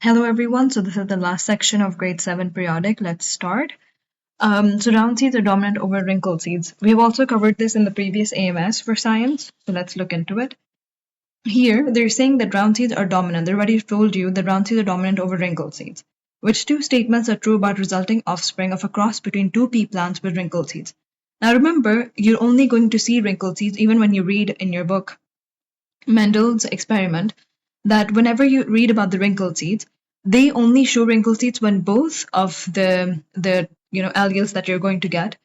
Hello everyone, so this is the last section of grade 7 periodic. Let's start. So round seeds are dominant over wrinkled seeds. We have also covered this in the previous AMS for science, so let's look into it. Here, they're saying that round seeds are dominant. They already told you that round seeds are dominant over wrinkled seeds. Which two statements are true about resulting offspring of a cross between two pea plants with wrinkled seeds? Now remember, you're only going to see wrinkled seeds even when you read in your book Mendel's experiment, that whenever you read about the wrinkled seeds, they only show wrinkled seeds when both of the alleles that you're going to get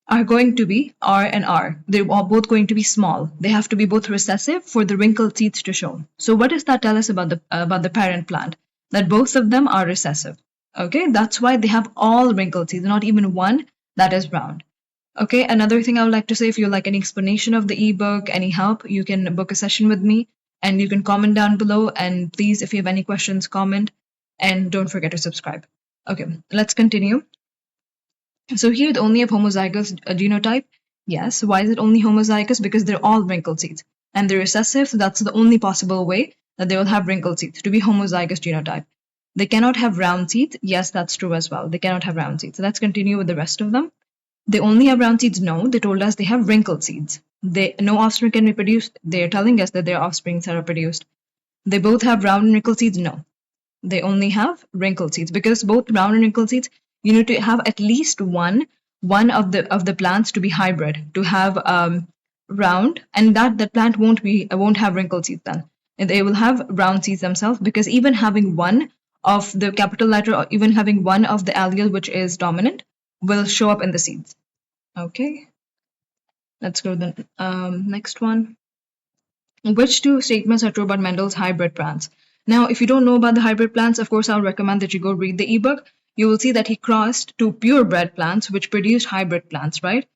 are going to be R and R. They are both going to be small. They have to be both recessive for the wrinkled seeds to show. So what does that tell us about the parent plant? That both of them are recessive. Okay, that's why they have all wrinkled seeds, not even one that is round. Okay, another thing I would like to say, if you like any explanation of the ebook, any help, you can book a session with me and you can comment down below. And please, if you have any questions, comment and don't forget to subscribe. Okay, let's continue. So here they only have homozygous genotype. Yes, why is it only homozygous? Because they're all wrinkled seeds and they're recessive, so that's the only possible way that they will have wrinkled seeds, to be homozygous genotype. They cannot have round seeds. Yes, that's true as well. They cannot have round seeds. So let's continue with the rest of them. They only have round seeds? No, they told us they have wrinkled seeds. No offspring can be produced. They're telling us that their offsprings are produced. They both have round and wrinkled seeds? No, they only have wrinkled seeds, because both round and wrinkled seeds, you need to have at least one of the plants to be hybrid, to have round, and that plant won't have wrinkled seeds then. And they will have round seeds themselves, because even having one of the capital letter or even having one of the allele which is dominant will show up in the seeds. Okay, let's go to the next one. Which two statements are true about Mendel's hybrid plants? Now, if you don't know about the hybrid plants, of course, I'll recommend that you go read the ebook. You will see that he crossed two purebred plants which produced hybrid plants, right?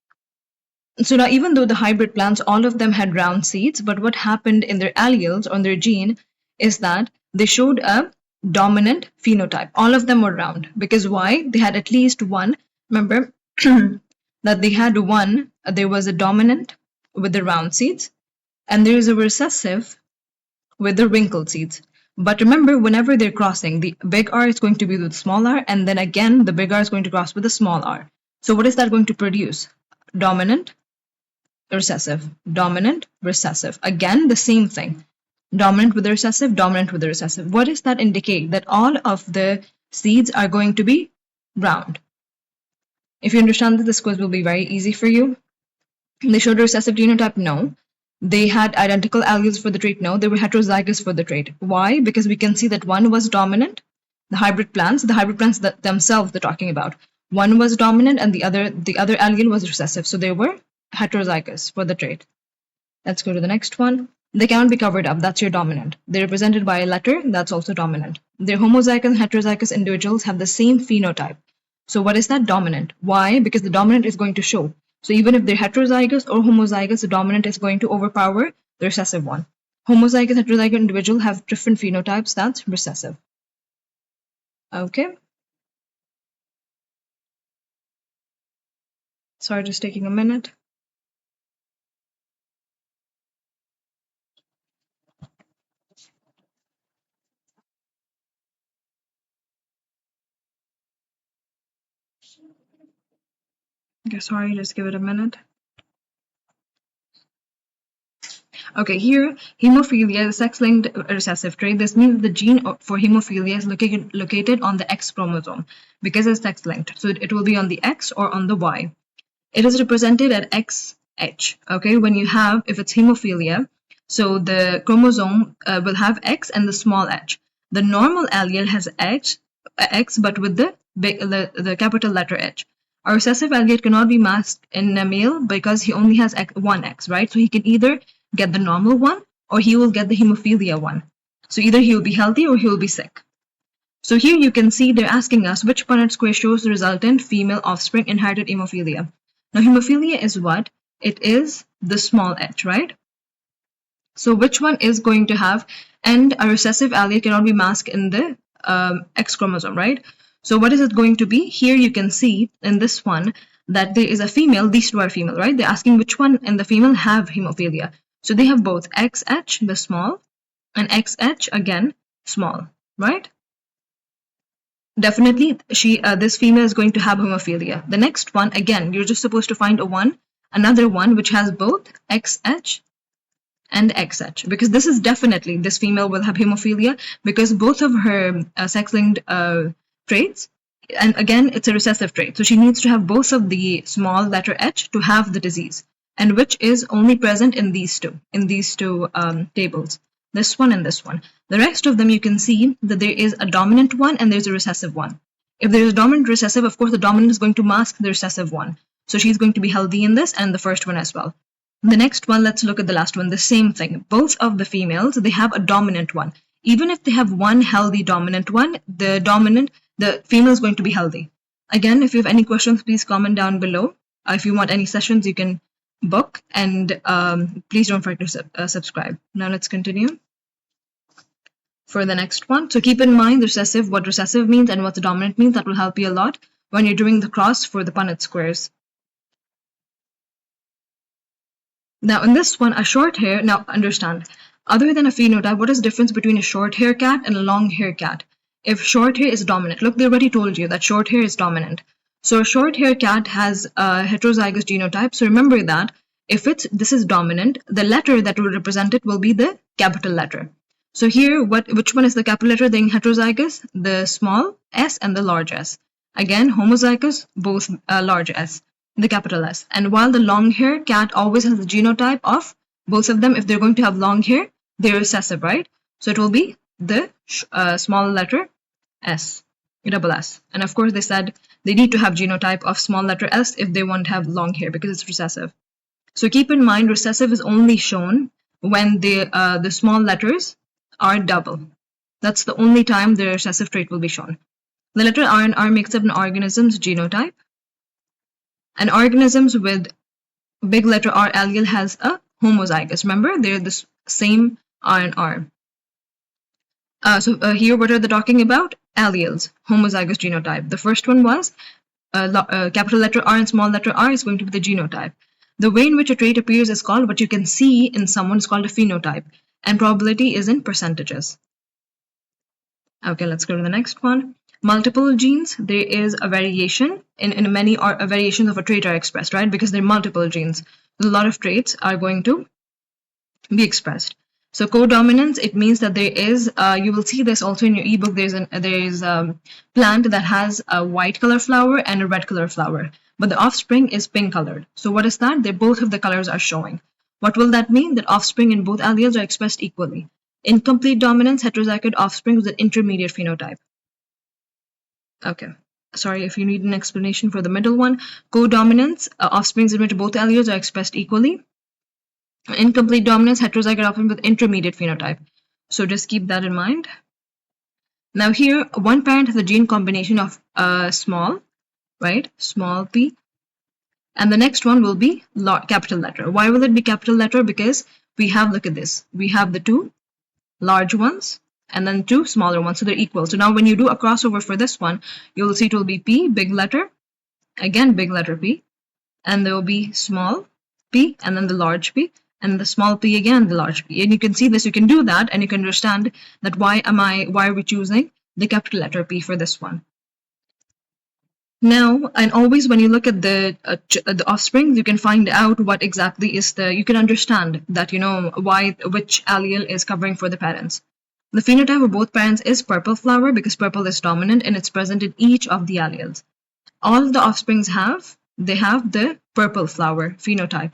So now, even though the hybrid plants, all of them had round seeds, but what happened in their alleles, on their gene, is that they showed a dominant phenotype. All of them were round. Because why? They had at least one. Remember that they had one, there was a dominant with the round seeds, and there is a recessive with the wrinkled seeds. But remember, whenever they're crossing, the big R is going to be with small r, and then again, the big R is going to cross with the small r. So what is that going to produce? Dominant, recessive, dominant, recessive. Again, the same thing. Dominant with the recessive, dominant with the recessive. What does that indicate? That all of the seeds are going to be round. If you understand that, this quiz will be very easy for you. They showed a recessive genotype? No. They had identical alleles for the trait? No. They were heterozygous for the trait. Why? Because we can see that one was dominant, the hybrid plants that themselves they're talking about. One was dominant and the other allele was recessive. So they were heterozygous for the trait. Let's go to the next one. They cannot be covered up. That's your dominant. They're represented by a letter. That's also dominant. Their homozygous and heterozygous individuals have the same phenotype. So what is that? Dominant. Why? Because the dominant is going to show. So even if they're heterozygous or homozygous, the dominant is going to overpower the recessive one. Homozygous, heterozygous individual have different phenotypes. That's recessive. Okay. Sorry, just taking a minute. Okay, sorry, just give it a minute. Okay, here, hemophilia is a sex-linked recessive trait. This means the gene for hemophilia is located on the X chromosome because it's sex-linked. So it will be on the X or on the Y. It is represented at XH. Okay, if it's hemophilia, so the chromosome will have X and the small h. The normal allele has X, but with the capital letter H. A recessive allele cannot be masked in a male because he only has one X, right? So he can either get the normal one or he will get the hemophilia one. So either he will be healthy or he will be sick. So here you can see they're asking us which Punnett square shows the resultant female offspring inherited hemophilia. Now hemophilia is what? It is the small h, right? So which one is going to have, and a recessive allele cannot be masked in the X chromosome, right? So what is it going to be? Here you can see in this one that there is a female, these two are female, right? They're asking which one in the female have hemophilia. So they have both XH, the small, and XH, again, small. right? Definitely, this female is going to have hemophilia. The next one, again, you're just supposed to find another one which has both XH and XH, because this female will have hemophilia because both of her sex-linked traits, and again, it's a recessive trait. So she needs to have both of the small letter H to have the disease, and which is only present in these two tables, this one and this one. The rest of them, you can see that there is a dominant one and there's a recessive one. If there is a dominant recessive, of course, the dominant is going to mask the recessive one. So she's going to be healthy in this and the first one as well. The next one, let's look at the last one. The same thing. Both of the females, they have a dominant one. Even if they have one healthy dominant one, the female is going to be healthy. Again, if you have any questions, please comment down below. If you want any sessions, you can book, and please don't forget to subscribe. Now let's continue for the next one. So keep in mind what recessive means and what the dominant means. That will help you a lot when you're doing the cross for the Punnett squares. Now in this one, a short hair, now understand, other than a phenotype, what is the difference between a short hair cat and a long hair cat? If short hair is dominant, look, they already told you that short hair is dominant. So a short hair cat has a heterozygous genotype. So remember that if this is dominant, the letter that will represent it will be the capital letter. So here, which one is the capital letter? The heterozygous, the small s and the large s. Again, homozygous, both large s, the capital S. And while the long hair cat always has the genotype of both of them, if they're going to have long hair, they're recessive, right? So it will be the small letter S, double S. And of course, they said they need to have genotype of small letter S if they want to have long hair because it's recessive. So keep in mind, recessive is only shown when the small letters are double. That's the only time the recessive trait will be shown. The letter R and R makes up an organism's genotype. And organisms with big letter R allele has a homozygous. Remember, they're the same R and R. So here, what are they talking about? Alleles, homozygous genotype. The first one was capital letter R and small letter r is going to be the genotype. The way in which a trait appears is called, what you can see in someone is called a phenotype, and probability is in percentages. Okay, let's go to the next one. Multiple genes, there is a variation in many variations of a trait are expressed, right? Because there are multiple genes. A lot of traits are going to be expressed. So codominance, it means that there is, you will see this also in your ebook, there is a plant that has a white color flower and a red color flower, but the offspring is pink colored. So what is that? Both of the colors are showing. What will that mean? That offspring in both alleles are expressed equally. Incomplete dominance, heterozygote offspring with an intermediate phenotype. Okay, sorry if you need an explanation for the middle one. Codominance, offsprings in which both alleles are expressed equally. Incomplete dominance, heterozygote offspring with intermediate phenotype. So just keep that in mind. Now here, one parent has a gene combination of small, right, small p, and the next one will be capital letter. Why will it be capital letter? Because we have, look at this, we have the two large ones and then two smaller ones, so they're equal. So now when you do a crossover for this one, you'll see it will be P, big letter, again big letter P, and there will be small p and then the large P, and the small p again, the large P. And you can see this, you can do that, and you can understand that why are we choosing the capital letter P for this one. Now, and always when you look at the offspring, you can find out what exactly is you can understand that, which allele is covering for the parents. The phenotype of both parents is purple flower because purple is dominant and it's present in each of the alleles. All the offsprings have the purple flower phenotype.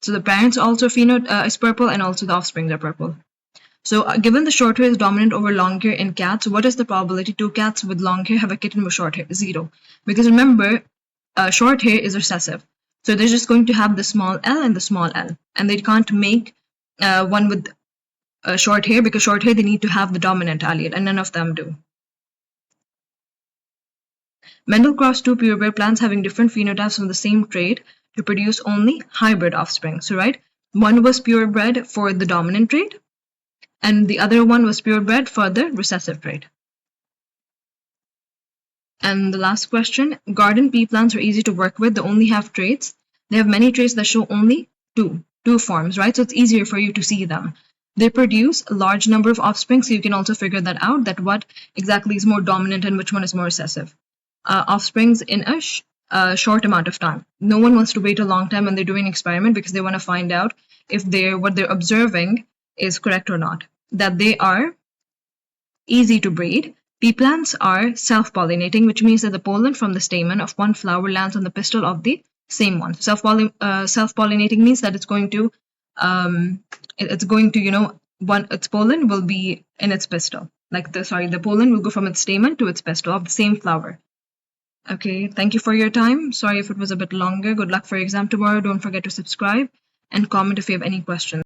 So the parents also is purple and also the offsprings are purple. So given the short hair is dominant over long hair in cats, what is the probability two cats with long hair have a kitten with short hair? 0. Because remember, short hair is recessive. So they're just going to have the small l and the small l. And they can't make one with short hair, because short hair they need to have the dominant allele, and none of them do. Mendel crossed two purebred plants having different phenotypes from the same trait to produce only hybrid offspring. So right, one was purebred for the dominant trait, and the other one was purebred for the recessive trait. And the last question, garden pea plants are easy to work with. They only have traits. They have many traits that show only two forms, right? So it's easier for you to see them. They produce a large number of offspring, so you can also figure that out, that what exactly is more dominant and which one is more recessive. Offsprings in a short amount of time. No one wants to wait a long time when they're doing an experiment because they want to find out if what they're observing is correct or not. That they are easy to breed. Pea plants are self-pollinating, which means that the pollen from the stamen of one flower lands on the pistil of the same one. Self-pollinating means that it's going to its pollen will be in its pistil. The pollen will go from its stamen to its pistil of the same flower. Okay, thank you for your time. Sorry if it was a bit longer. Good luck for your exam tomorrow. Don't forget to subscribe and comment if you have any questions.